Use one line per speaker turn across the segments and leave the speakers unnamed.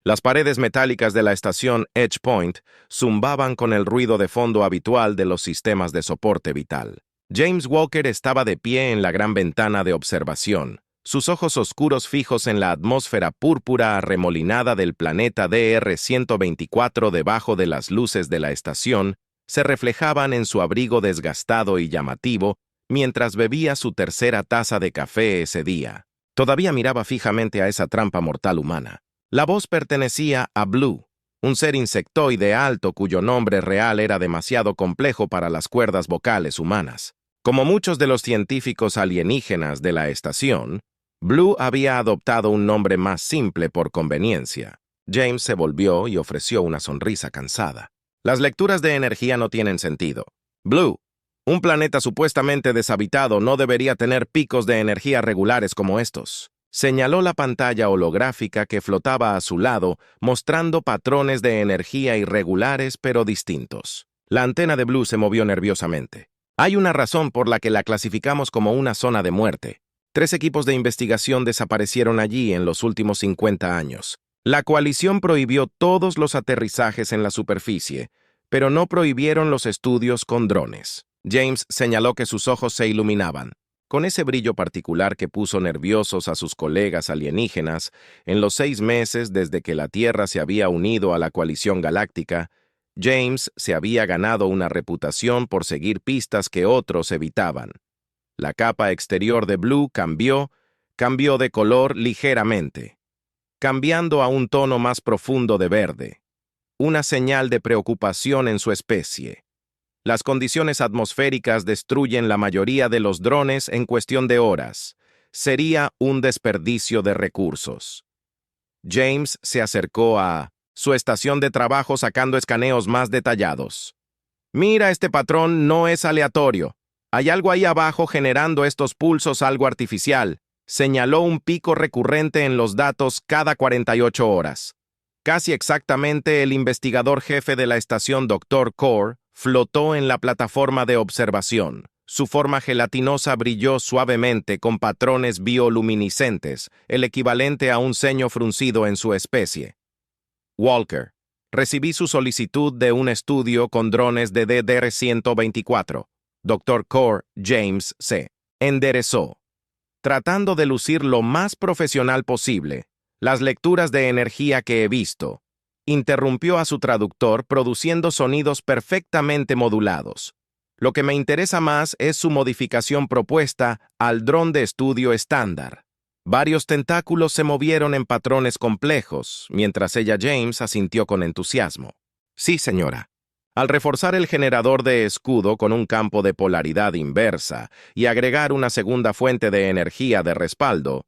Las paredes metálicas de la estación Edge Point zumbaban con el ruido de fondo habitual de los sistemas de soporte vital. James Walker estaba de pie en la gran ventana de observación, sus ojos oscuros fijos en la atmósfera púrpura arremolinada del planeta DR-124 debajo de las luces de la estación, se reflejaban en su abrigo desgastado y llamativo mientras bebía su tercera taza de café ese día. Todavía miraba fijamente a esa trampa mortal humana. La voz pertenecía a Blue, un ser insectoide alto cuyo nombre real era demasiado complejo para las cuerdas vocales humanas. Como muchos de los científicos alienígenas de la estación, Blue había adoptado un nombre más simple por conveniencia. James se volvió y ofreció una sonrisa cansada. Las lecturas de energía no tienen sentido. Blue, un planeta supuestamente deshabitado no debería tener picos de energía regulares como estos. Señaló la pantalla holográfica que flotaba a su lado, mostrando patrones de energía irregulares pero distintos. La antena de Blue se movió nerviosamente. Hay una razón por la que la clasificamos como una zona de muerte. 3 equipos de investigación desaparecieron allí en los últimos 50 años. La coalición prohibió todos los aterrizajes en la superficie, pero no prohibieron los estudios con drones. James señaló que sus ojos se iluminaban. Con ese brillo particular que puso nerviosos a sus colegas alienígenas, en los 6 meses desde que la Tierra se había unido a la coalición galáctica, James se había ganado una reputación por seguir pistas que otros evitaban. La capa exterior de Blue cambió de color ligeramente, cambiando a un tono más profundo de verde, una señal de preocupación en su especie. Las condiciones atmosféricas destruyen la mayoría de los drones en cuestión de horas. Sería un desperdicio de recursos. James se acercó a su estación de trabajo sacando escaneos más detallados. Mira, este patrón no es aleatorio. Hay algo ahí abajo generando estos pulsos algo artificial. Señaló un pico recurrente en los datos cada 48 horas. Casi exactamente el investigador jefe de la estación Dr. Core flotó en la plataforma de observación. Su forma gelatinosa brilló suavemente con patrones bioluminiscentes, el equivalente a un ceño fruncido en su especie. Walker, recibí su solicitud de un estudio con drones de DDR-124. Dr. Core James se enderezó, tratando de lucir lo más profesional posible. Las lecturas de energía que he visto. Interrumpió a su traductor produciendo sonidos perfectamente modulados. Lo que me interesa más es su modificación propuesta al dron de estudio estándar. Varios tentáculos se movieron en patrones complejos, mientras ella James asintió con entusiasmo. Sí, señora. Al reforzar el generador de escudo con un campo de polaridad inversa y agregar una segunda fuente de energía de respaldo,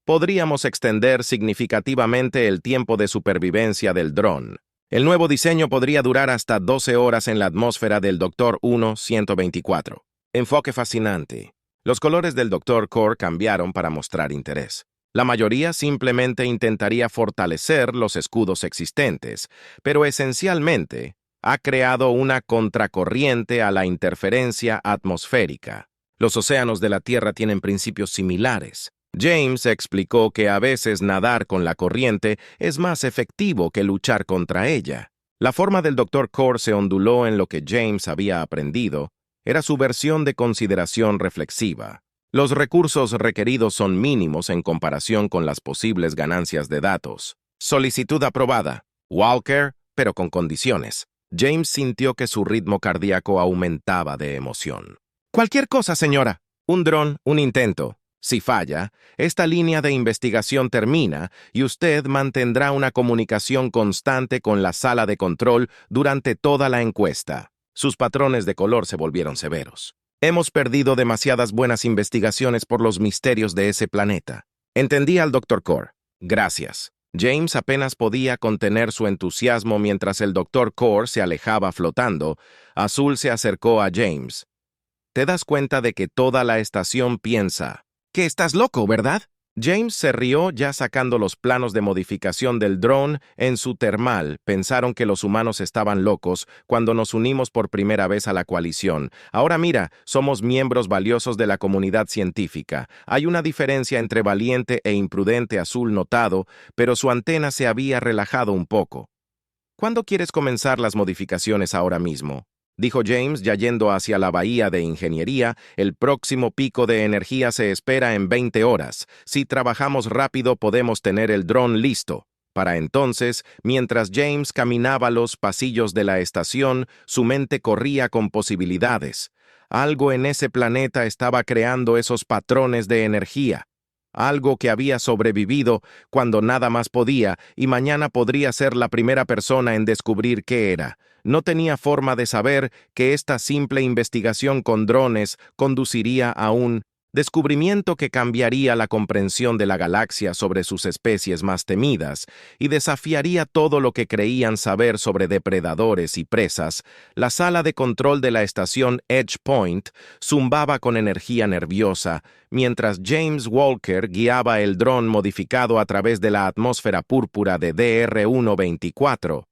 podríamos extender significativamente el tiempo de supervivencia del dron. El nuevo diseño podría durar hasta 12 horas en la atmósfera del Dr. 1-124. Enfoque fascinante. Los colores del Dr. Core cambiaron para mostrar interés. La mayoría simplemente intentaría fortalecer los escudos existentes, pero esencialmente ha creado una contracorriente a la interferencia atmosférica. Los océanos de la Tierra tienen principios similares. James explicó que a veces nadar con la corriente es más efectivo que luchar contra ella. La forma del Dr. Core se onduló en lo que James había aprendido. Era su versión de consideración reflexiva. Los recursos requeridos son mínimos en comparación con las posibles ganancias de datos. Solicitud aprobada. Walker, pero con condiciones. James sintió que su ritmo cardíaco aumentaba de emoción. Cualquier cosa, señora. Un dron, un intento. Si falla, esta línea de investigación termina y usted mantendrá una comunicación constante con la sala de control durante toda la encuesta. Sus patrones de color se volvieron severos. Hemos perdido demasiadas buenas investigaciones por los misterios de ese planeta. Entendí al Dr. Core. Gracias. James apenas podía contener su entusiasmo mientras el Dr. Core se alejaba flotando. Azul se acercó a James. ¿Te das cuenta de que toda la estación piensa que estás loco, verdad? James se rió ya sacando los planos de modificación del dron en su termal. Pensaron que los humanos estaban locos cuando nos unimos por primera vez a la coalición. Ahora mira, somos miembros valiosos de la comunidad científica. Hay una diferencia entre valiente e imprudente azul notado, pero su antena se había relajado un poco. ¿Cuándo quieres comenzar las modificaciones ahora mismo?, dijo James, ya yendo hacia la bahía de ingeniería. El próximo pico de energía se espera en 20 horas. Si trabajamos rápido, podemos tener el dron listo. Para entonces, mientras James caminaba los pasillos de la estación, su mente corría con posibilidades. Algo en ese planeta estaba creando esos patrones de energía. Algo que había sobrevivido cuando nada más podía, y mañana podría ser la primera persona en descubrir qué era. No tenía forma de saber que esta simple investigación con drones conduciría a un descubrimiento que cambiaría la comprensión de la galaxia sobre sus especies más temidas y desafiaría todo lo que creían saber sobre depredadores y presas. La sala de control de la estación Edge Point zumbaba con energía nerviosa, mientras James Walker guiaba el dron modificado a través de la atmósfera púrpura de DR-124.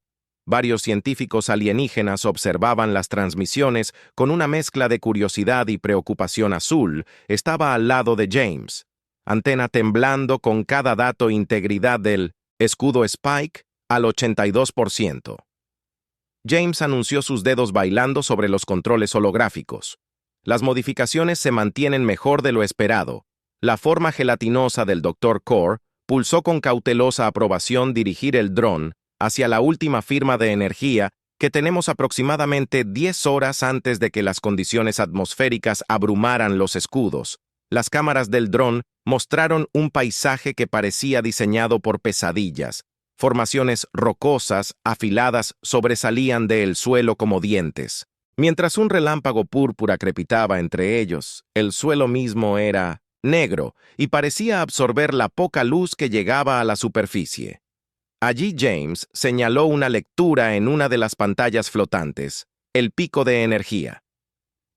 Varios científicos alienígenas observaban las transmisiones con una mezcla de curiosidad y preocupación. Azul estaba al lado de James, antena temblando con cada dato. Integridad del escudo Spike al 82%. James anunció, sus dedos bailando sobre los controles holográficos. Las modificaciones se mantienen mejor de lo esperado. La forma gelatinosa del Dr. Core pulsó con cautelosa aprobación dirigir el dron hacia la última firma de energía, que tenemos aproximadamente 10 horas antes de que las condiciones atmosféricas abrumaran los escudos. Las cámaras del dron mostraron un paisaje que parecía diseñado por pesadillas. Formaciones rocosas, afiladas, sobresalían del suelo como dientes. Mientras un relámpago púrpura crepitaba entre ellos, el suelo mismo era negro y parecía absorber la poca luz que llegaba a la superficie. Allí James señaló una lectura en una de las pantallas flotantes: el pico de energía.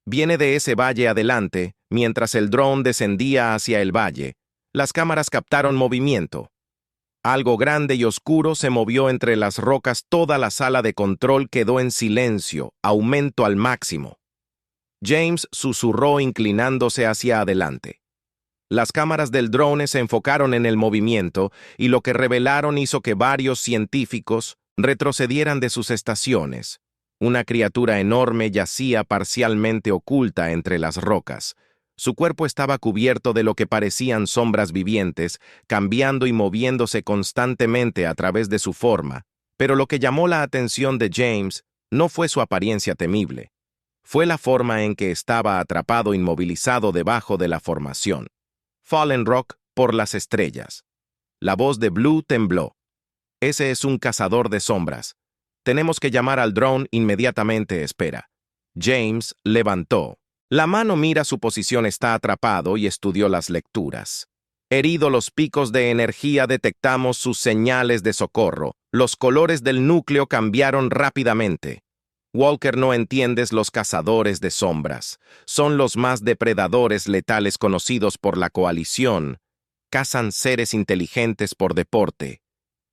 Viene de ese valle adelante. Mientras el dron descendía hacia el valle, las cámaras captaron movimiento. Algo grande y oscuro se movió entre las rocas. Toda la sala de control quedó en silencio, aumento al máximo. James susurró inclinándose hacia adelante. Las cámaras del drone se enfocaron en el movimiento y lo que revelaron hizo que varios científicos retrocedieran de sus estaciones. Una criatura enorme yacía parcialmente oculta entre las rocas. Su cuerpo estaba cubierto de lo que parecían sombras vivientes, cambiando y moviéndose constantemente a través de su forma. Pero lo que llamó la atención de James no fue su apariencia temible. Fue la forma en que estaba atrapado, inmovilizado debajo de la formación. Fallen Rock por las estrellas. La voz de Blue tembló. Ese es un cazador de sombras. Tenemos que llamar al dron inmediatamente. Espera. James levantó la mano. Mira, su posición, está atrapado, y estudió las lecturas. Herido los picos de energía, detectamos sus señales de socorro. Los colores del núcleo cambiaron rápidamente. Walker, no entiendes, los cazadores de sombras son los más depredadores letales conocidos por la coalición. Cazan seres inteligentes por deporte.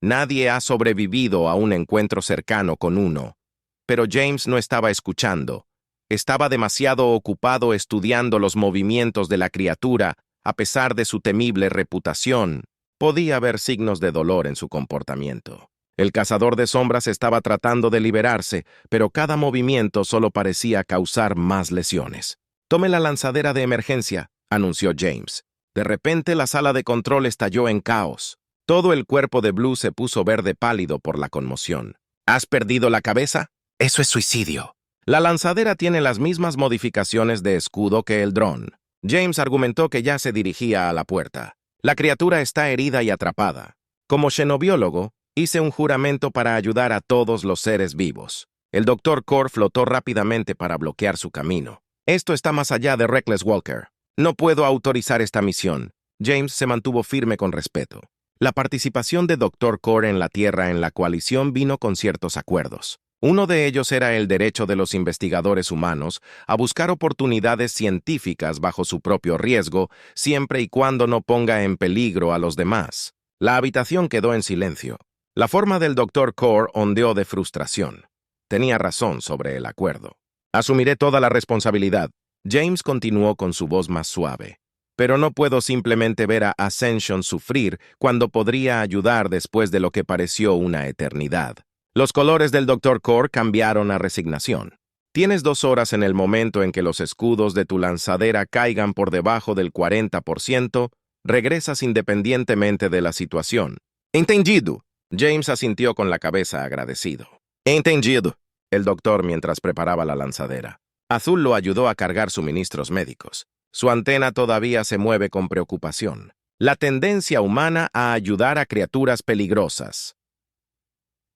Nadie ha sobrevivido a un encuentro cercano con uno. Pero James no estaba escuchando. Estaba demasiado ocupado estudiando los movimientos de la criatura. A pesar de su temible reputación, podía ver signos de dolor en su comportamiento. El cazador de sombras estaba tratando de liberarse, pero cada movimiento solo parecía causar más lesiones. «Tome la lanzadera de emergencia», anunció James. De repente la sala de control estalló en caos. Todo el cuerpo de Blue se puso verde pálido por la conmoción. «¿Has perdido la cabeza? Eso es suicidio». La lanzadera tiene las mismas modificaciones de escudo que el dron. James argumentó, que ya se dirigía a la puerta. La criatura está herida y atrapada. Como xenobiólogo, hice un juramento para ayudar a todos los seres vivos. El Dr. Core flotó rápidamente para bloquear su camino. Esto está más allá de Reckless Walker. No puedo autorizar esta misión. James se mantuvo firme con respeto. La participación de Dr. Core en la Tierra en la coalición vino con ciertos acuerdos. Uno de ellos era el derecho de los investigadores humanos a buscar oportunidades científicas bajo su propio riesgo, siempre y cuando no ponga en peligro a los demás. La habitación quedó en silencio. La forma del Dr. Core ondeó de frustración. Tenía razón sobre el acuerdo. Asumiré toda la responsabilidad. James continuó con su voz más suave. Pero no puedo simplemente ver a Ascension sufrir cuando podría ayudar después de lo que pareció una eternidad. Los colores del Dr. Core cambiaron a resignación. Tienes 2 horas en el momento en que los escudos de tu lanzadera caigan por debajo del 40%, regresas independientemente de la situación. Entendido. James asintió con la cabeza agradecido. Entendido. El doctor mientras preparaba la lanzadera. Azul lo ayudó a cargar suministros médicos. Su antena todavía se mueve con preocupación. La tendencia humana a ayudar a criaturas peligrosas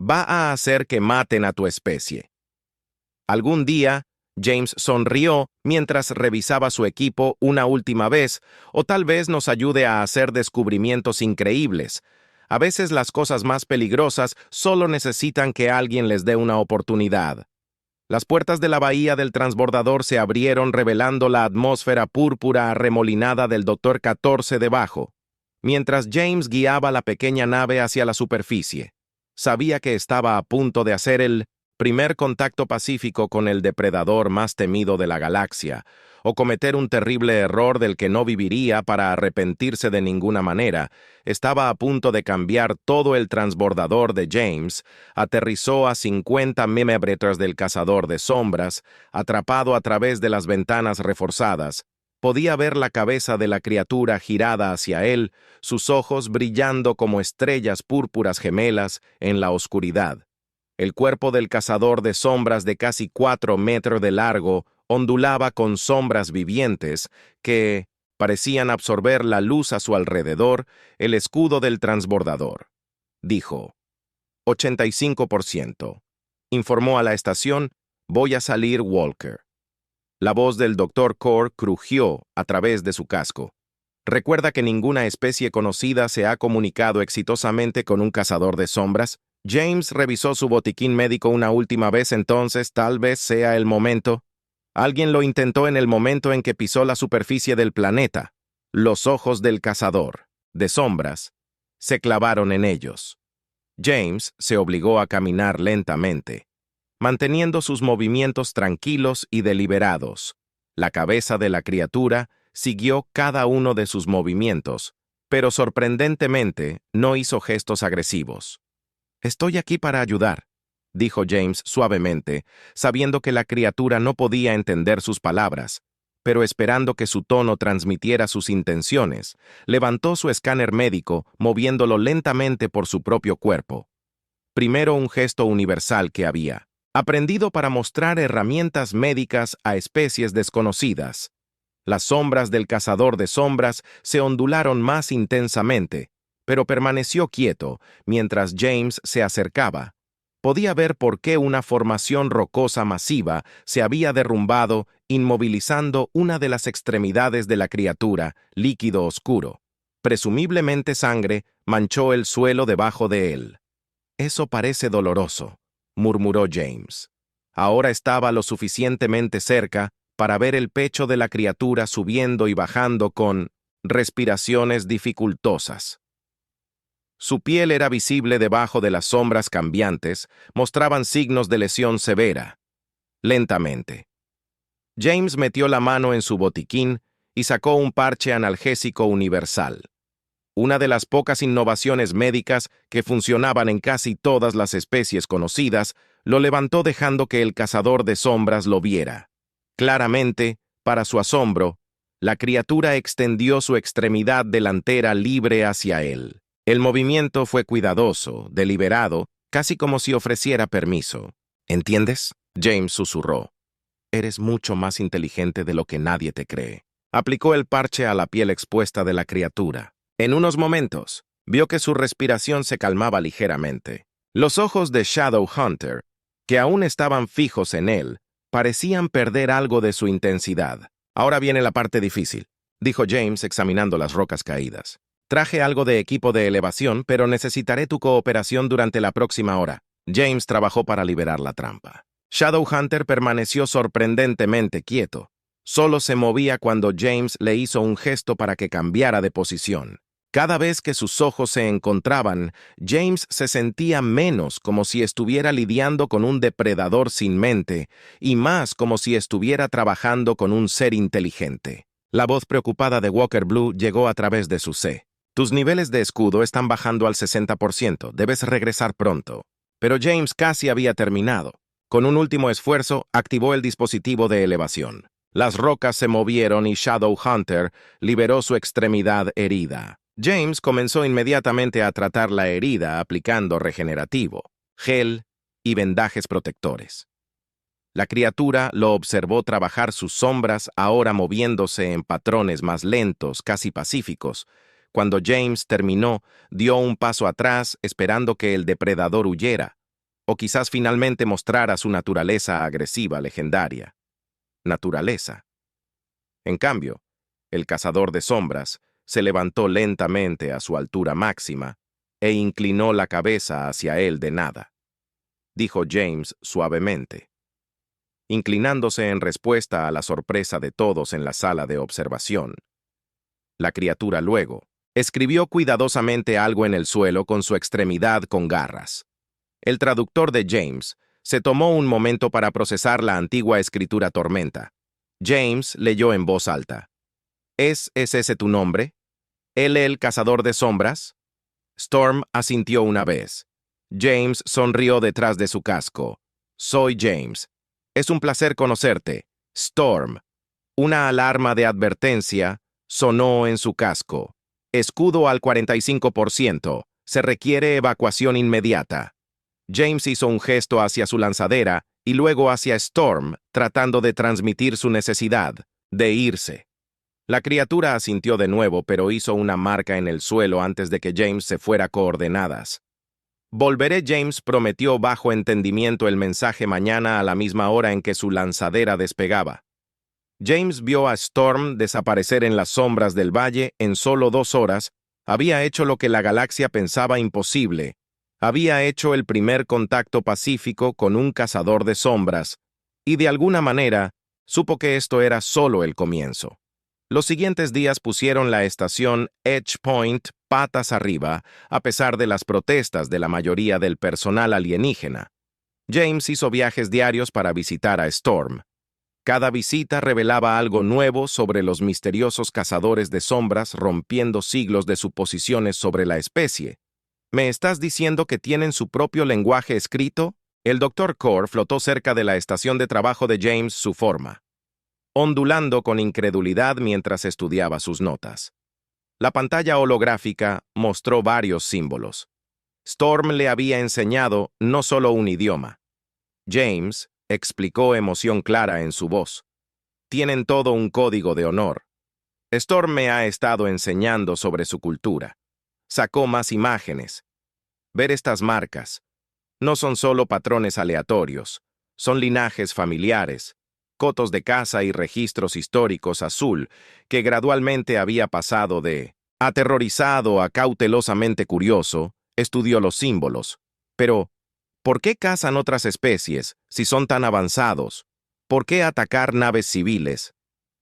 va a hacer que maten a tu especie. Algún día, James sonrió mientras revisaba su equipo una última vez, o tal vez nos ayude a hacer descubrimientos increíbles. A veces las cosas más peligrosas solo necesitan que alguien les dé una oportunidad. Las puertas de la bahía del transbordador se abrieron revelando la atmósfera púrpura arremolinada del Dr. 14 debajo, mientras James guiaba la pequeña nave hacia la superficie. Sabía que estaba a punto de hacer el primer contacto pacífico con el depredador más temido de la galaxia, o cometer un terrible error del que no viviría para arrepentirse de ninguna manera. Estaba a punto de cambiar todo el transbordador de James, aterrizó a 50 milímetros del cazador de sombras, atrapado a través de las ventanas reforzadas. Podía ver la cabeza de la criatura girada hacia él, sus ojos brillando como estrellas púrpuras gemelas en la oscuridad. El cuerpo del cazador de sombras de casi 4 metros de largo ondulaba con sombras vivientes que parecían absorber la luz a su alrededor, el escudo del transbordador. Dijo, 85%. Informó a la estación, voy a salir, Walker. La voz del Dr. Core crujió a través de su casco. ¿Recuerda que ninguna especie conocida se ha comunicado exitosamente con un cazador de sombras? James revisó su botiquín médico una última vez, entonces tal vez sea el momento. Alguien lo intentó en el momento en que pisó la superficie del planeta. Los ojos del cazador de sombras se clavaron en ellos. James se obligó a caminar lentamente, manteniendo sus movimientos tranquilos y deliberados. La cabeza de la criatura siguió cada uno de sus movimientos, pero sorprendentemente no hizo gestos agresivos. «Estoy aquí para ayudar», dijo James suavemente, sabiendo que la criatura no podía entender sus palabras, pero esperando que su tono transmitiera sus intenciones, levantó su escáner médico, moviéndolo lentamente por su propio cuerpo. Primero un gesto universal que había aprendido para mostrar herramientas médicas a especies desconocidas. Las sombras del cazador de sombras se ondularon más intensamente, pero permaneció quieto mientras James se acercaba. Podía ver por qué una formación rocosa masiva se había derrumbado, inmovilizando una de las extremidades de la criatura, líquido oscuro. Presumiblemente sangre manchó el suelo debajo de él. «Eso parece doloroso», murmuró James. Ahora estaba lo suficientemente cerca para ver el pecho de la criatura subiendo y bajando con respiraciones dificultosas. Su piel era visible debajo de las sombras cambiantes, mostraban signos de lesión severa. Lentamente. James metió la mano en su botiquín y sacó un parche analgésico universal. Una de las pocas innovaciones médicas que funcionaban en casi todas las especies conocidas, lo levantó dejando que el cazador de sombras lo viera. Claramente, para su asombro, la criatura extendió su extremidad delantera libre hacia él. El movimiento fue cuidadoso, deliberado, casi como si ofreciera permiso. ¿Entiendes?, James susurró. Eres mucho más inteligente de lo que nadie te cree. Aplicó el parche a la piel expuesta de la criatura. En unos momentos, vio que su respiración se calmaba ligeramente. Los ojos de Shadowhunter, que aún estaban fijos en él, parecían perder algo de su intensidad. Ahora viene la parte difícil, dijo James examinando las rocas caídas. Traje algo de equipo de elevación, pero necesitaré tu cooperación durante la próxima hora. James trabajó para liberar la trampa. Shadowhunter permaneció sorprendentemente quieto. Solo se movía cuando James le hizo un gesto para que cambiara de posición. Cada vez que sus ojos se encontraban, James se sentía menos como si estuviera lidiando con un depredador sin mente y más como si estuviera trabajando con un ser inteligente. La voz preocupada de Walker Blue llegó a través de su C. Tus niveles de escudo están bajando al 60%, debes regresar pronto. Pero James casi había terminado. Con un último esfuerzo, activó el dispositivo de elevación. Las rocas se movieron y Shadowhunter liberó su extremidad herida. James comenzó inmediatamente a tratar la herida aplicando regenerativo, gel y vendajes protectores. La criatura lo observó trabajar sus sombras, ahora moviéndose en patrones más lentos, casi pacíficos. Cuando James terminó, dio un paso atrás esperando que el depredador huyera, o quizás finalmente mostrara su naturaleza agresiva legendaria. Naturaleza. En cambio, el cazador de sombras se levantó lentamente a su altura máxima e inclinó la cabeza hacia él de nada, dijo James suavemente, inclinándose en respuesta a la sorpresa de todos en la sala de observación. La criatura luego escribió cuidadosamente algo en el suelo con su extremidad con garras. El traductor de James se tomó un momento para procesar la antigua escritura tormenta. James leyó en voz alta. ¿Es ese tu nombre? ¿Él el cazador de sombras? Storm asintió una vez. James sonrió detrás de su casco. Soy James. Es un placer conocerte. Storm. Una alarma de advertencia sonó en su casco. Escudo al 45%. Se requiere evacuación inmediata. James hizo un gesto hacia su lanzadera y luego hacia Storm, tratando de transmitir su necesidad de irse. La criatura asintió de nuevo, pero hizo una marca en el suelo antes de que James se fuera coordenadas. Volveré. James prometió bajo entendimiento el mensaje mañana a la misma hora en que su lanzadera despegaba. James vio a Storm desaparecer en las sombras del valle en solo 2 horas. Había hecho lo que la galaxia pensaba imposible. Había hecho el primer contacto pacífico con un cazador de sombras, y de alguna manera supo que esto era solo el comienzo. Los siguientes días pusieron la estación Edge Point patas arriba, a pesar de las protestas de la mayoría del personal alienígena. James hizo viajes diarios para visitar a Storm. Cada visita revelaba algo nuevo sobre los misteriosos cazadores de sombras, rompiendo siglos de suposiciones sobre la especie. ¿Me estás diciendo que tienen su propio lenguaje escrito? El Dr. Core flotó cerca de la estación de trabajo de James, su forma, ondulando con incredulidad mientras estudiaba sus notas. La pantalla holográfica mostró varios símbolos. Storm le había enseñado no solo un idioma. James explicó, emoción clara en su voz. Tienen todo un código de honor. Storm me ha estado enseñando sobre su cultura. Sacó más imágenes. Ver estas marcas. No son solo patrones aleatorios, son linajes familiares, cotos de caza y registros históricos azul que gradualmente había pasado de aterrorizado a cautelosamente curioso. Estudió los símbolos. Pero, ¿por qué cazan otras especies si son tan avanzados? ¿Por qué atacar naves civiles?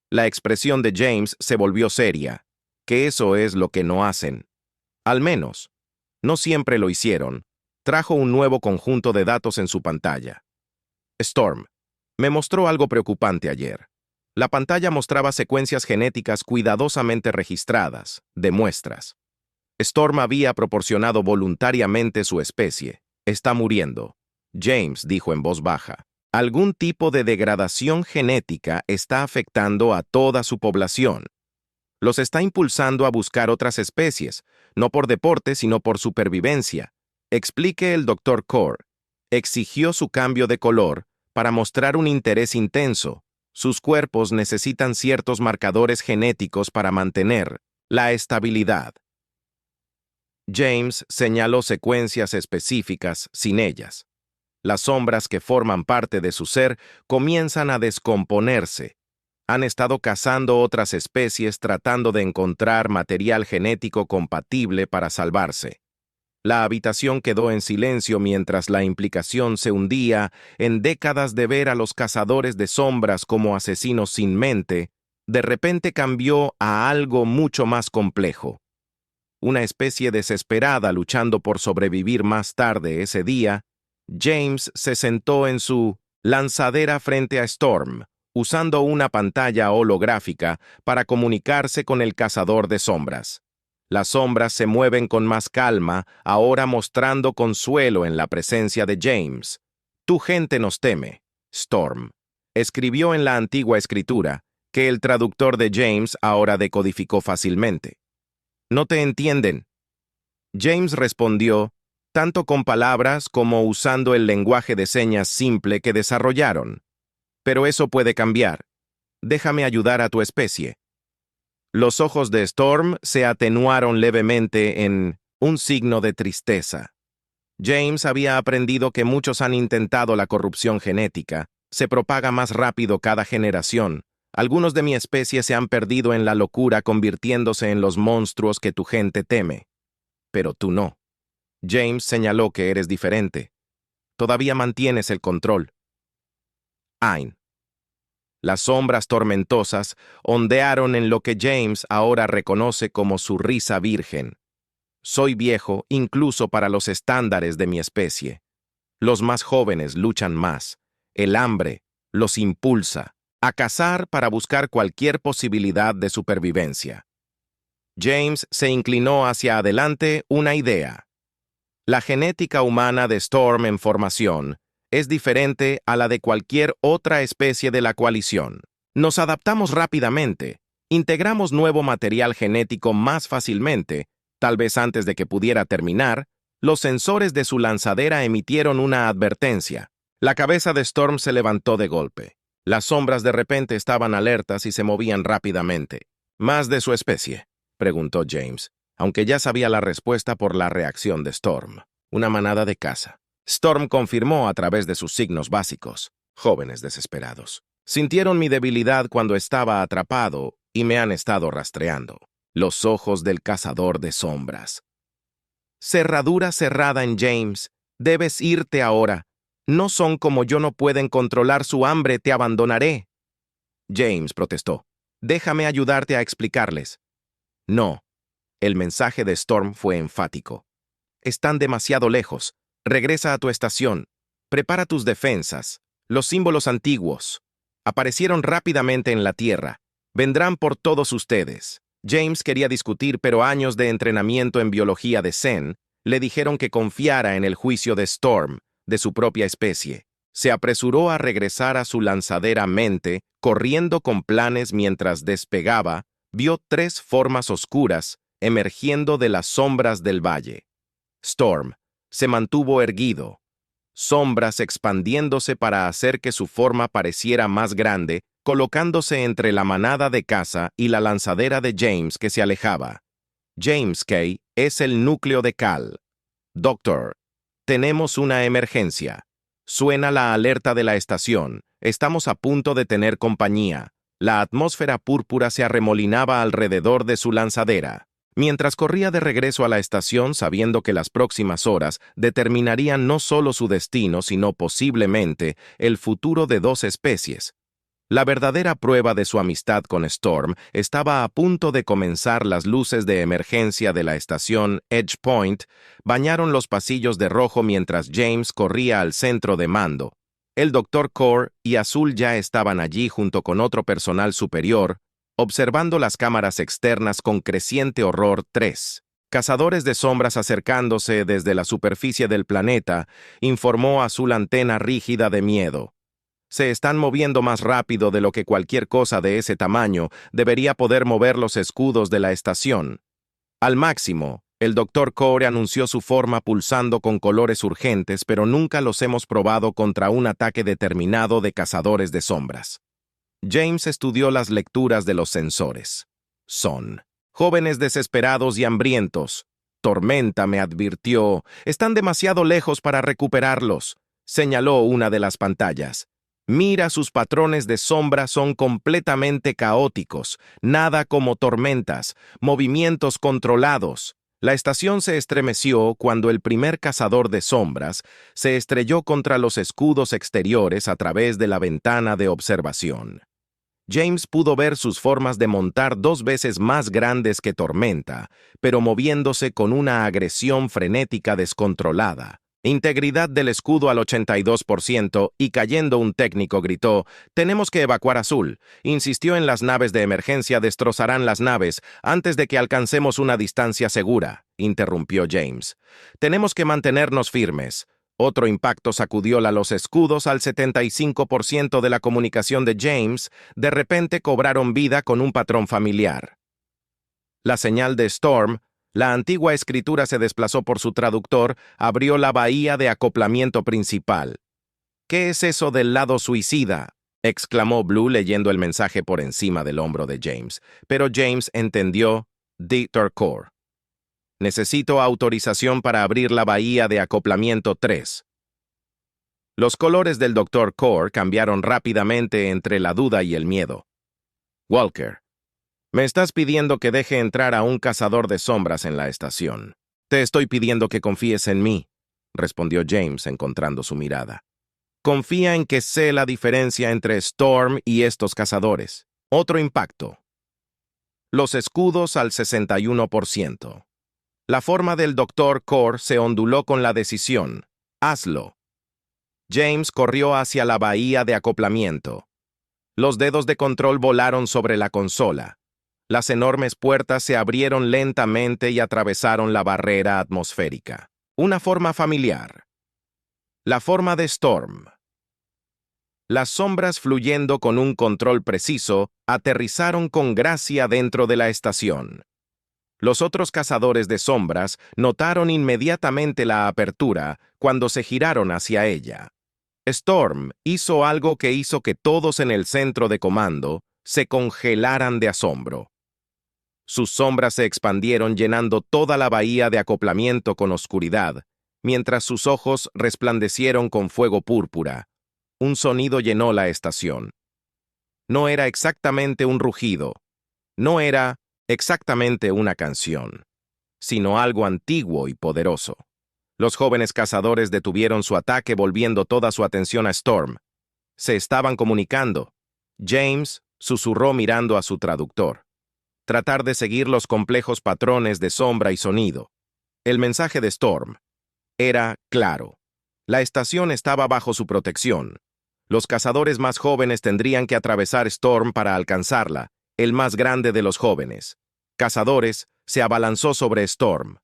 La expresión de James se volvió seria, que eso es lo que no hacen. Al menos, no siempre lo hicieron. Trajo un nuevo conjunto de datos en su pantalla. Storm me mostró algo preocupante ayer. La pantalla mostraba secuencias genéticas cuidadosamente registradas, de muestras. Storm había proporcionado voluntariamente su especie. Está muriendo. James dijo en voz baja. Algún tipo de degradación genética está afectando a toda su población. Los está impulsando a buscar otras especies, no por deporte, sino por supervivencia. Explique el Dr. Core. Exigió su cambio de color para mostrar un interés intenso. Sus cuerpos necesitan ciertos marcadores genéticos para mantener la estabilidad. James señaló secuencias específicas sin ellas. Las sombras que forman parte de su ser comienzan a descomponerse. Han estado cazando otras especies tratando de encontrar material genético compatible para salvarse. La habitación quedó en silencio mientras la implicación se hundía en décadas de ver a los cazadores de sombras como asesinos sin mente. De repente cambió a algo mucho más complejo. Una especie desesperada luchando por sobrevivir. Más tarde ese día, James se sentó en su lanzadera frente a Storm, usando una pantalla holográfica para comunicarse con el cazador de sombras. Las sombras se mueven con más calma, ahora mostrando consuelo en la presencia de James. Tu gente nos teme, Storm. Escribió en la antigua escritura, que el traductor de James ahora decodificó fácilmente. No te entienden. James respondió, tanto con palabras como usando el lenguaje de señas simple que desarrollaron. Pero eso puede cambiar. Déjame ayudar a tu especie. Los ojos de Storm se atenuaron levemente en un signo de tristeza. James había aprendido que muchos han intentado la corrupción genética. Se propaga más rápido cada generación. Algunos de mi especie se han perdido en la locura convirtiéndose en los monstruos que tu gente teme. Pero tú no. James señaló que eres diferente. Todavía mantienes el control. Ain. Las sombras tormentosas ondearon en lo que James ahora reconoce como su risa virgen. Soy viejo incluso para los estándares de mi especie. Los más jóvenes luchan más. El hambre los impulsa a cazar para buscar cualquier posibilidad de supervivencia. James se inclinó hacia adelante una idea. La genética humana de Storm en formación es diferente a la de cualquier otra especie de la coalición. Nos adaptamos rápidamente, integramos nuevo material genético más fácilmente, tal vez antes de que pudiera terminar, los sensores de su lanzadera emitieron una advertencia. La cabeza de Storm se levantó de golpe. Las sombras de repente estaban alertas y se movían rápidamente. ¿Más de su especie?, preguntó James, aunque ya sabía la respuesta por la reacción de Storm. Una manada de caza. Storm confirmó a través de sus signos básicos. Jóvenes desesperados. Sintieron mi debilidad cuando estaba atrapado y me han estado rastreando. Los ojos del cazador de sombras. Cerradura cerrada en James. Debes irte ahora. No son como yo, no pueden controlar su hambre, te abandonaré. James protestó. Déjame ayudarte a explicarles. No. El mensaje de Storm fue enfático. Están demasiado lejos. Regresa a tu estación. Prepara tus defensas. Los símbolos antiguos aparecieron rápidamente en la Tierra. Vendrán por todos ustedes. James quería discutir, pero años de entrenamiento en biología de Zen le dijeron que confiara en el juicio de Storm, de su propia especie. Se apresuró a regresar a su lanzadera mente, corriendo con planes mientras despegaba, vio 3 formas oscuras emergiendo de las sombras del valle. Storm se mantuvo erguido, sombras expandiéndose para hacer que su forma pareciera más grande, colocándose entre la manada de caza y la lanzadera de James que se alejaba. James K. es el núcleo de Cal. Doctor, tenemos una emergencia. Suena la alerta de la estación. Estamos a punto de tener compañía. La atmósfera púrpura se arremolinaba alrededor de su lanzadera. Mientras corría de regreso a la estación sabiendo que las próximas horas determinarían no solo su destino, sino posiblemente el futuro de 2 especies. La verdadera prueba de su amistad con Storm estaba a punto de comenzar. Las luces de emergencia de la estación Edge Point bañaron los pasillos de rojo mientras James corría al centro de mando. El Dr. Core y Azul ya estaban allí junto con otro personal superior, observando las cámaras externas con creciente horror. 3 cazadores de sombras acercándose desde la superficie del planeta, informó Azul, antena rígida de miedo. Se están moviendo más rápido de lo que cualquier cosa de ese tamaño debería poder mover los escudos de la estación. Al máximo, el Dr. Core anunció su forma pulsando con colores urgentes, pero nunca los hemos probado contra un ataque determinado de cazadores de sombras. James estudió las lecturas de los sensores. Son jóvenes desesperados y hambrientos. Tormenta me advirtió. Están demasiado lejos para recuperarlos, señaló una de las pantallas. Mira, sus patrones de sombra son completamente caóticos, nada como tormentas, movimientos controlados. La estación se estremeció cuando el primer cazador de sombras se estrelló contra los escudos exteriores a través de la ventana de observación. James pudo ver sus formas de montar 2 veces más grandes que Tormenta, pero moviéndose con una agresión frenética descontrolada. Integridad del escudo al 82% y cayendo un técnico gritó, «Tenemos que evacuar Azul». Insistió en las naves de emergencia destrozarán las naves antes de que alcancemos una distancia segura, interrumpió James. «Tenemos que mantenernos firmes». Otro impacto sacudió los escudos al 75% de la comunicación de James, de repente cobraron vida con un patrón familiar. La señal de Storm, la antigua escritura se desplazó por su traductor, abrió la bahía de acoplamiento principal. «¿Qué es eso del lado suicida?», exclamó Blue leyendo el mensaje por encima del hombro de James, pero James entendió Dr. Core. «Necesito autorización para abrir la bahía de acoplamiento 3. Los colores del Dr. Core cambiaron rápidamente entre la duda y el miedo. «Walker, me estás pidiendo que deje entrar a un cazador de sombras en la estación. Te estoy pidiendo que confíes en mí», respondió James encontrando su mirada. «Confía en que sé la diferencia entre Storm y estos cazadores». Otro impacto. Los escudos al 61%. La forma del Dr. Core se onduló con la decisión. «Hazlo». James corrió hacia la bahía de acoplamiento. Los dedos de control volaron sobre la consola. Las enormes puertas se abrieron lentamente y atravesaron la barrera atmosférica. Una forma familiar. La forma de Storm. Las sombras fluyendo con un control preciso aterrizaron con gracia dentro de la estación. Los otros cazadores de sombras notaron inmediatamente la apertura cuando se giraron hacia ella. Storm hizo algo que hizo que todos en el centro de comando se congelaran de asombro. Sus sombras se expandieron llenando toda la bahía de acoplamiento con oscuridad, mientras sus ojos resplandecieron con fuego púrpura. Un sonido llenó la estación. No era exactamente un rugido. No era exactamente una canción, sino algo antiguo y poderoso. Los jóvenes cazadores detuvieron su ataque volviendo toda su atención a Storm. Se estaban comunicando. James susurró mirando a su traductor. Tratar de seguir los complejos patrones de sombra y sonido. El mensaje de Storm era claro. La estación estaba bajo su protección. Los cazadores más jóvenes tendrían que atravesar Storm para alcanzarla, el más grande de los jóvenes. Cazadores se abalanzó sobre Storm.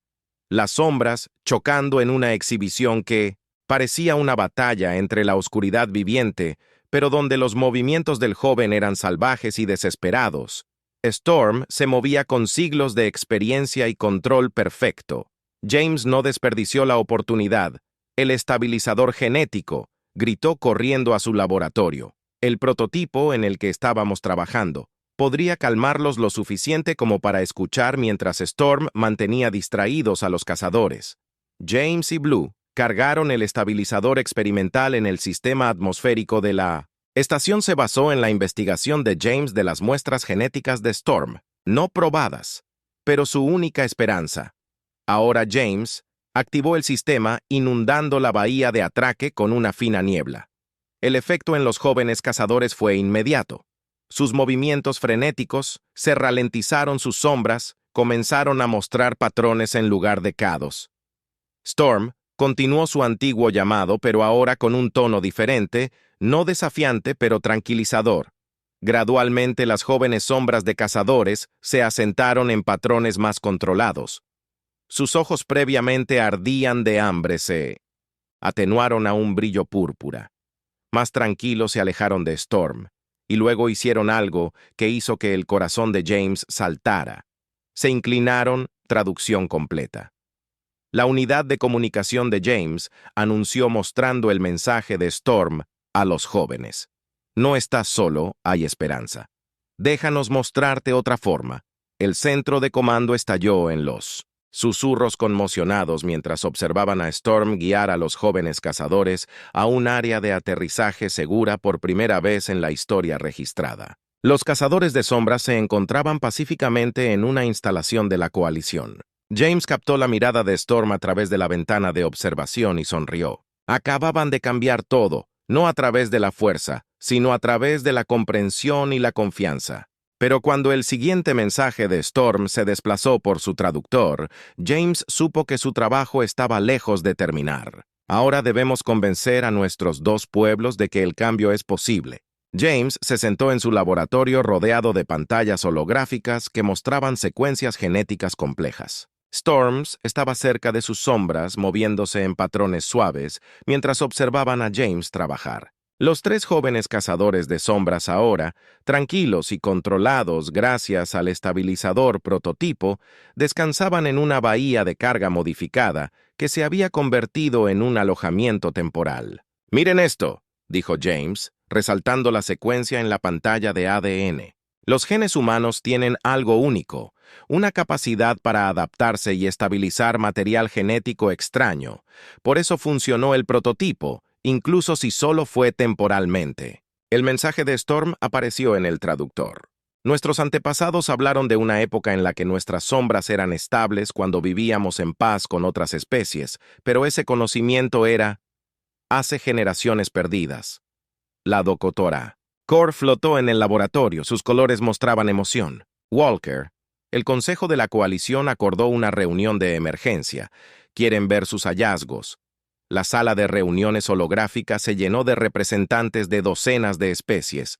Las sombras chocando en una exhibición que parecía una batalla entre la oscuridad viviente, pero donde los movimientos del joven eran salvajes y desesperados. Storm se movía con siglos de experiencia y control perfecto. James no desperdició la oportunidad. «El estabilizador genético», gritó corriendo a su laboratorio. El prototipo en el que estábamos trabajando podría calmarlos lo suficiente como para escuchar mientras Storm mantenía distraídos a los cazadores. James y Blue cargaron el estabilizador experimental en el sistema atmosférico de la estación. Se basó en la investigación de James de las muestras genéticas de Storm, no probadas, pero su única esperanza. Ahora James activó el sistema inundando la bahía de atraque con una fina niebla. El efecto en los jóvenes cazadores fue inmediato. Sus movimientos frenéticos se ralentizaron, sus sombras comenzaron a mostrar patrones en lugar de cados. Storm continuó su antiguo llamado, pero ahora con un tono diferente, no desafiante pero tranquilizador. Gradualmente las jóvenes sombras de cazadores se asentaron en patrones más controlados. Sus ojos previamente ardían de hambre se atenuaron a un brillo púrpura. Más tranquilos se alejaron de Storm. Y luego hicieron algo que hizo que el corazón de James saltara. Se inclinaron, traducción completa. La unidad de comunicación de James anunció mostrando el mensaje de Storm a los jóvenes. «No estás solo, hay esperanza. Déjanos mostrarte otra forma». El centro de comando estalló en los susurros conmocionados mientras observaban a Storm guiar a los jóvenes cazadores a un área de aterrizaje segura por primera vez en la historia registrada. Los cazadores de sombras se encontraban pacíficamente en una instalación de la coalición. James captó la mirada de Storm a través de la ventana de observación y sonrió. Acababan de cambiar todo, no a través de la fuerza, sino a través de la comprensión y la confianza. Pero cuando el siguiente mensaje de Storm se desplazó por su traductor, James supo que su trabajo estaba lejos de terminar. Ahora debemos convencer a nuestros dos pueblos de que el cambio es posible. James se sentó en su laboratorio rodeado de pantallas holográficas que mostraban secuencias genéticas complejas. Storms estaba cerca de sus sombras, moviéndose en patrones suaves, mientras observaban a James trabajar. Los tres jóvenes cazadores de sombras ahora, tranquilos y controlados gracias al estabilizador prototipo, descansaban en una bahía de carga modificada que se había convertido en un alojamiento temporal. «Miren esto», dijo James, resaltando la secuencia en la pantalla de ADN. Los genes humanos tienen algo único, una capacidad para adaptarse y estabilizar material genético extraño. Por eso funcionó el prototipo, incluso si solo fue temporalmente. El mensaje de Storm apareció en el traductor. Nuestros antepasados hablaron de una época en la que nuestras sombras eran estables cuando vivíamos en paz con otras especies, pero ese conocimiento era hace generaciones perdidas. La docotora. Core flotó en el laboratorio, sus colores mostraban emoción. Walker, el Consejo de la Coalición acordó una reunión de emergencia. Quieren ver sus hallazgos. La sala de reuniones holográfica se llenó de representantes de docenas de especies.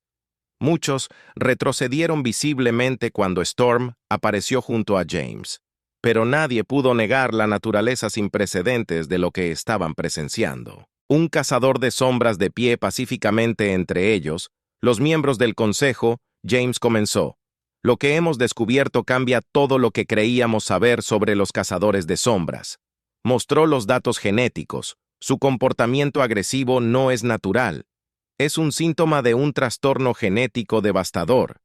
Muchos retrocedieron visiblemente cuando Storm apareció junto a James. Pero nadie pudo negar la naturaleza sin precedentes de lo que estaban presenciando. Un cazador de sombras de pie pacíficamente entre ellos, los miembros del consejo, James comenzó. Lo que hemos descubierto cambia todo lo que creíamos saber sobre los cazadores de sombras. Mostró los datos genéticos. Su comportamiento agresivo no es natural. Es un síntoma de un trastorno genético devastador.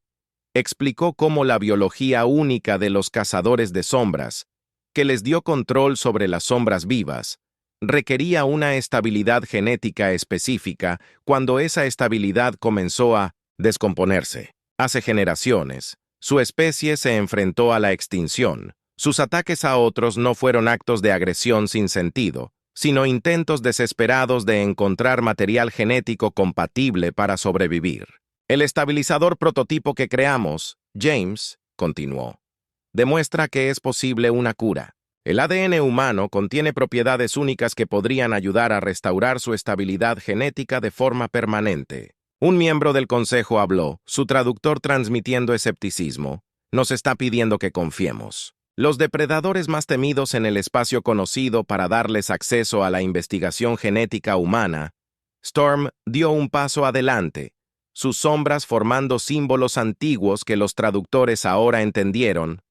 Explicó cómo la biología única de los cazadores de sombras, que les dio control sobre las sombras vivas, requería una estabilidad genética específica cuando esa estabilidad comenzó a descomponerse. Hace generaciones, su especie se enfrentó a la extinción. Sus ataques a otros no fueron actos de agresión sin sentido, sino intentos desesperados de encontrar material genético compatible para sobrevivir. El estabilizador prototipo que creamos, James, continuó, demuestra que es posible una cura. El ADN humano contiene propiedades únicas que podrían ayudar a restaurar su estabilidad genética de forma permanente. Un miembro del consejo habló, su traductor transmitiendo escepticismo. Nos está pidiendo que confiemos. Los depredadores más temidos en el espacio conocido para darles acceso a la investigación genética humana, Storm dio un paso adelante, sus sombras formando símbolos antiguos que los traductores ahora entendieron.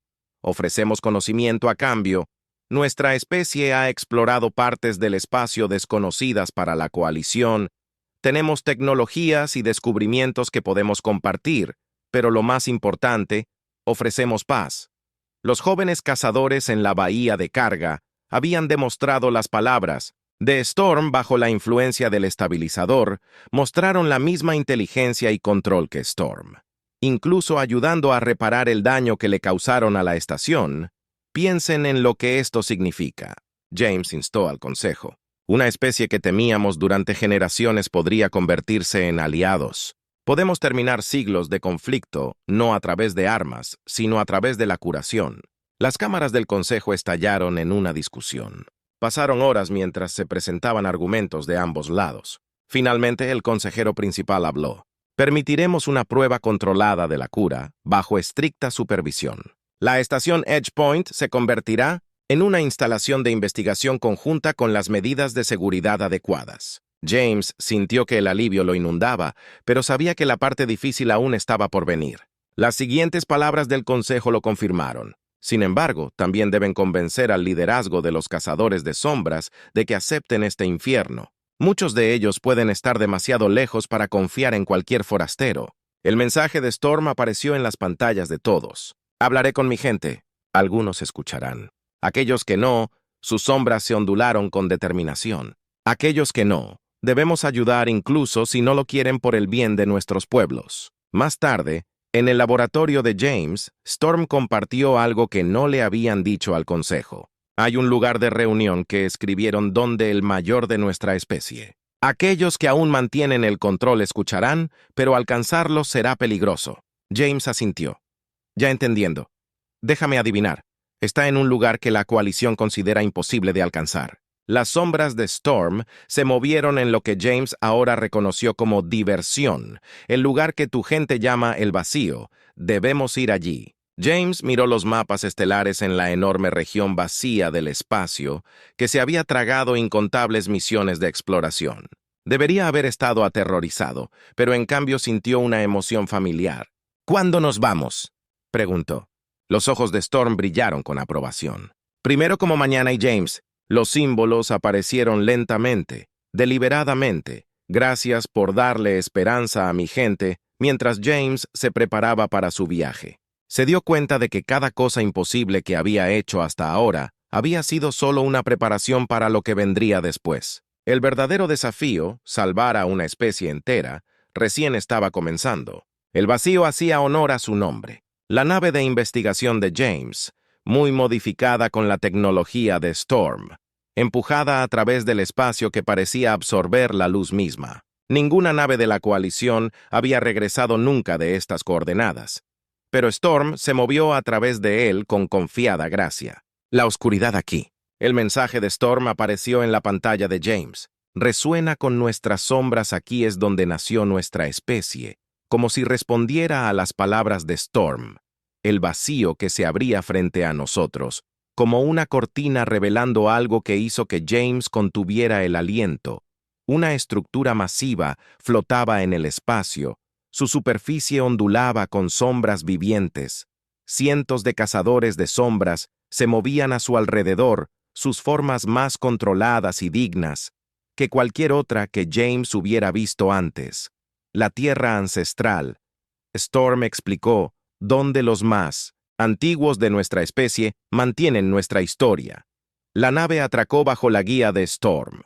Ofrecemos conocimiento a cambio. Nuestra especie ha explorado partes del espacio desconocidas para la coalición. Tenemos tecnologías y descubrimientos que podemos compartir, pero lo más importante, ofrecemos paz. Los jóvenes cazadores en la bahía de carga habían demostrado las palabras de Storm bajo la influencia del estabilizador, mostraron la misma inteligencia y control que Storm. Incluso ayudando a reparar el daño que le causaron a la estación. Piensen en lo que esto significa. James instó al consejo. Una especie que temíamos durante generaciones podría convertirse en aliados. Podemos terminar siglos de conflicto, no a través de armas, sino a través de la curación. Las cámaras del consejo estallaron en una discusión. Pasaron horas mientras se presentaban argumentos de ambos lados. Finalmente, el consejero principal habló. Permitiremos una prueba controlada de la cura, bajo estricta supervisión. La estación Edge Point se convertirá en una instalación de investigación conjunta con las medidas de seguridad adecuadas. James sintió que el alivio lo inundaba, pero sabía que la parte difícil aún estaba por venir. Las siguientes palabras del consejo lo confirmaron. Sin embargo, también deben convencer al liderazgo de los cazadores de sombras de que acepten este infierno. Muchos de ellos pueden estar demasiado lejos para confiar en cualquier forastero. El mensaje de Storm apareció en las pantallas de todos. Hablaré con mi gente. Algunos escucharán. Aquellos que no, sus sombras se ondularon con determinación. Aquellos que no, debemos ayudar incluso si no lo quieren por el bien de nuestros pueblos. Más tarde, En el laboratorio de James, Storm compartió algo que no le habían dicho al consejo. Hay un lugar de reunión que escribieron donde el mayor de nuestra especie. Aquellos que aún mantienen el control escucharán, pero alcanzarlo será peligroso. James asintió. Ya entendiendo. Déjame adivinar. Está en un lugar que la coalición considera imposible de alcanzar. Las sombras de Storm se movieron en lo que James ahora reconoció como diversión, el lugar que tu gente llama el vacío. Debemos ir allí. James miró los mapas estelares en la enorme región vacía del espacio que se había tragado incontables misiones de exploración. Debería haber estado aterrorizado, pero en cambio sintió una emoción familiar. ¿Cuándo nos vamos?, preguntó. Los ojos de Storm brillaron con aprobación. Primero como mañana y James. Los símbolos aparecieron lentamente, deliberadamente. Gracias por darle esperanza a mi gente, mientras James se preparaba para su viaje. Se dio cuenta de que cada cosa imposible que había hecho hasta ahora había sido solo una preparación para lo que vendría después. El verdadero desafío, salvar a una especie entera, recién estaba comenzando. El vacío hacía honor a su nombre. La nave de investigación de James, muy modificada con la tecnología de Storm, empujada a través del espacio que parecía absorber la luz misma. Ninguna nave de la coalición había regresado nunca de estas coordenadas, pero Storm se movió a través de él con confiada gracia. La oscuridad aquí. El mensaje de Storm apareció en la pantalla de James. Resuena con nuestras sombras, aquí es donde nació nuestra especie, como si respondiera a las palabras de Storm. El vacío que se abría frente a nosotros, como una cortina revelando algo que hizo que James contuviera el aliento. Una estructura masiva flotaba en el espacio, su superficie ondulaba con sombras vivientes. Cientos de cazadores de sombras se movían a su alrededor, sus formas más controladas y dignas que cualquier otra que James hubiera visto antes. La tierra ancestral. Storm explicó, donde los más antiguos de nuestra especie mantienen nuestra historia. La nave atracó bajo la guía de Storm.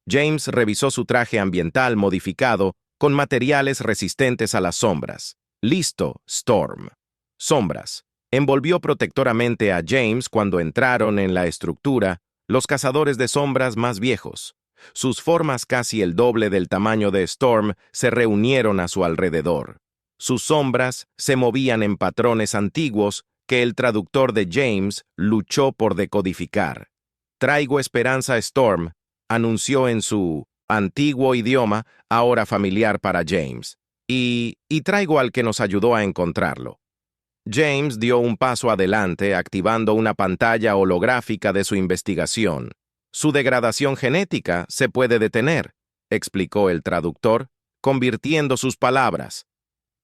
James revisó su traje ambiental modificado con materiales resistentes a las sombras. Listo, Storm. Sombras. Envolvió protectoramente a James cuando entraron en la estructura los cazadores de sombras más viejos. Sus formas casi el doble del tamaño de Storm se reunieron a su alrededor. Sus sombras se movían en patrones antiguos que el traductor de James luchó por decodificar. Traigo esperanza, Storm, anunció en su antiguo idioma, ahora familiar para James. Y traigo al que nos ayudó a encontrarlo. James dio un paso adelante, activando una pantalla holográfica de su investigación. Su degradación genética se puede detener, explicó el traductor, convirtiendo sus palabras.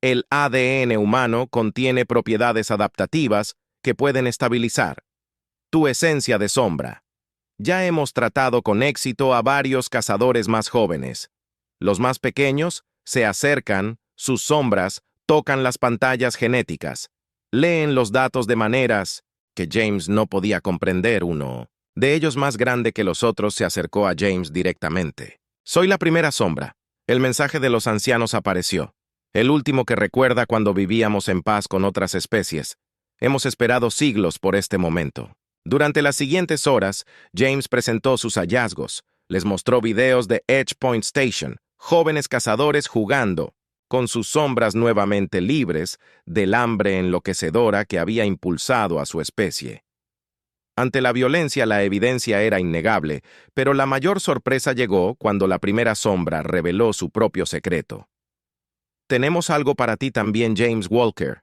El ADN humano contiene propiedades adaptativas que pueden estabilizar tu esencia de sombra. Ya hemos tratado con éxito a varios cazadores más jóvenes. Los más pequeños se acercan, sus sombras tocan las pantallas genéticas, leen los datos de maneras que James no podía comprender. Uno de ellos, más grande que los otros, se acercó a James directamente. Soy la primera sombra. El mensaje de los ancianos apareció. El último que recuerda cuando vivíamos en paz con otras especies. Hemos esperado siglos por este momento. Durante las siguientes horas, James presentó sus hallazgos. Les mostró videos de Edge Point Station, jóvenes cazadores jugando, con sus sombras nuevamente libres del hambre enloquecedora que había impulsado a su especie. Ante la violencia, la evidencia era innegable, pero la mayor sorpresa llegó cuando la primera sombra reveló su propio secreto. Tenemos algo para ti también, James Walker.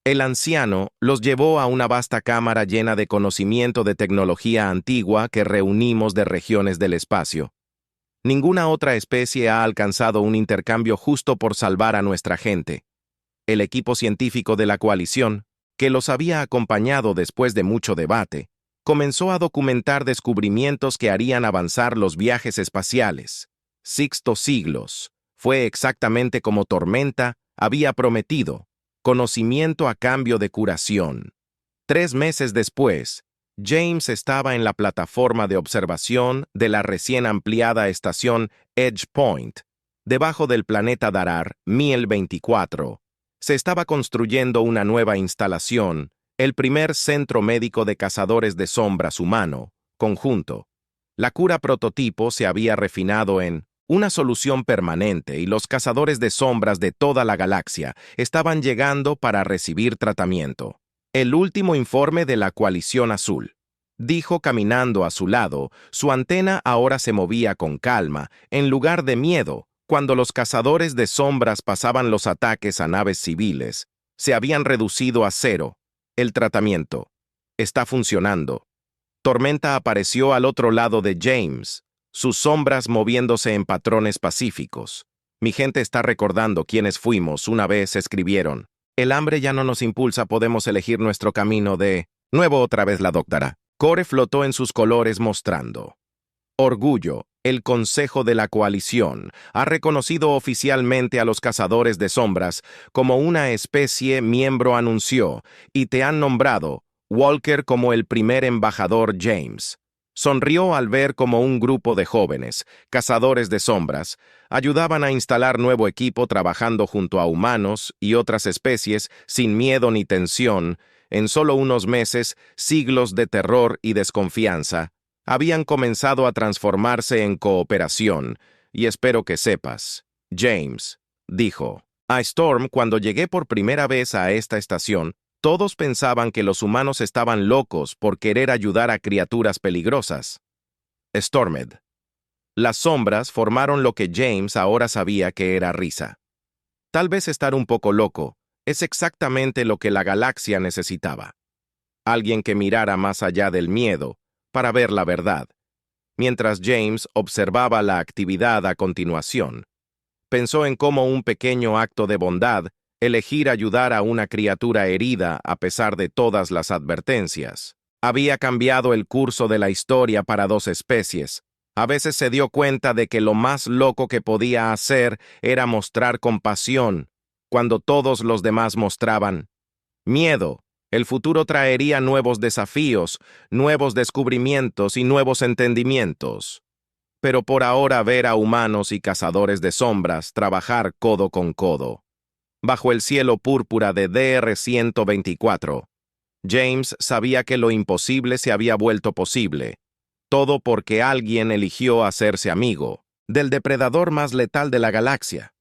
El anciano los llevó a una vasta cámara llena de conocimiento de tecnología antigua que reunimos de regiones del espacio. Ninguna otra especie ha alcanzado un intercambio justo por salvar a nuestra gente. El equipo científico de la coalición, que los había acompañado después de mucho debate, comenzó a documentar descubrimientos que harían avanzar los viajes espaciales. Sexto siglos. Fue exactamente como Tormenta había prometido. Conocimiento a cambio de curación. 3 meses después, James estaba en la plataforma de observación de la recién ampliada estación Edge Point, debajo del planeta Darar 1024, Se estaba construyendo una nueva instalación, el primer centro médico de cazadores de sombras humano, conjunto. La cura prototipo se había refinado en una solución permanente y los cazadores de sombras de toda la galaxia estaban llegando para recibir tratamiento. El último informe de la Coalición Azul, dijo caminando a su lado, su antena ahora se movía con calma, en lugar de miedo, cuando los cazadores de sombras pasaban los ataques a naves civiles. Se habían reducido a cero. El tratamiento está funcionando. Tormenta apareció al otro lado de James, sus sombras moviéndose en patrones pacíficos. Mi gente está recordando quiénes fuimos, una vez escribieron. El hambre ya no nos impulsa, podemos elegir nuestro camino de... Nuevo otra vez la doctora. Core flotó en sus colores mostrando. Orgullo, el Consejo de la Coalición ha reconocido oficialmente a los cazadores de sombras como una especie miembro anunció y te han nombrado, Walker, como el primer embajador James. Sonrió al ver como un grupo de jóvenes, cazadores de sombras, ayudaban a instalar nuevo equipo trabajando junto a humanos y otras especies sin miedo ni tensión. En solo unos meses, siglos de terror y desconfianza habían comenzado a transformarse en cooperación, y espero que sepas, James, dijo. A Storm, cuando llegué por primera vez a esta estación, todos pensaban que los humanos estaban locos por querer ayudar a criaturas peligrosas. Stormed. Las sombras formaron lo que James ahora sabía que era risa. Tal vez estar un poco loco es exactamente lo que la galaxia necesitaba. Alguien que mirara más allá del miedo para ver la verdad. Mientras James observaba la actividad a continuación, pensó en cómo un pequeño acto de bondad, elegir ayudar a una criatura herida a pesar de todas las advertencias, había cambiado el curso de la historia para dos especies. A veces se dio cuenta de que lo más loco que podía hacer era mostrar compasión, cuando todos los demás mostraban miedo. El futuro traería nuevos desafíos, nuevos descubrimientos y nuevos entendimientos. Pero por ahora ver a humanos y cazadores de sombras trabajar codo con codo. Bajo el cielo púrpura de DR-124, James sabía que lo imposible se había vuelto posible. Todo porque alguien eligió hacerse amigo del depredador más letal de la galaxia.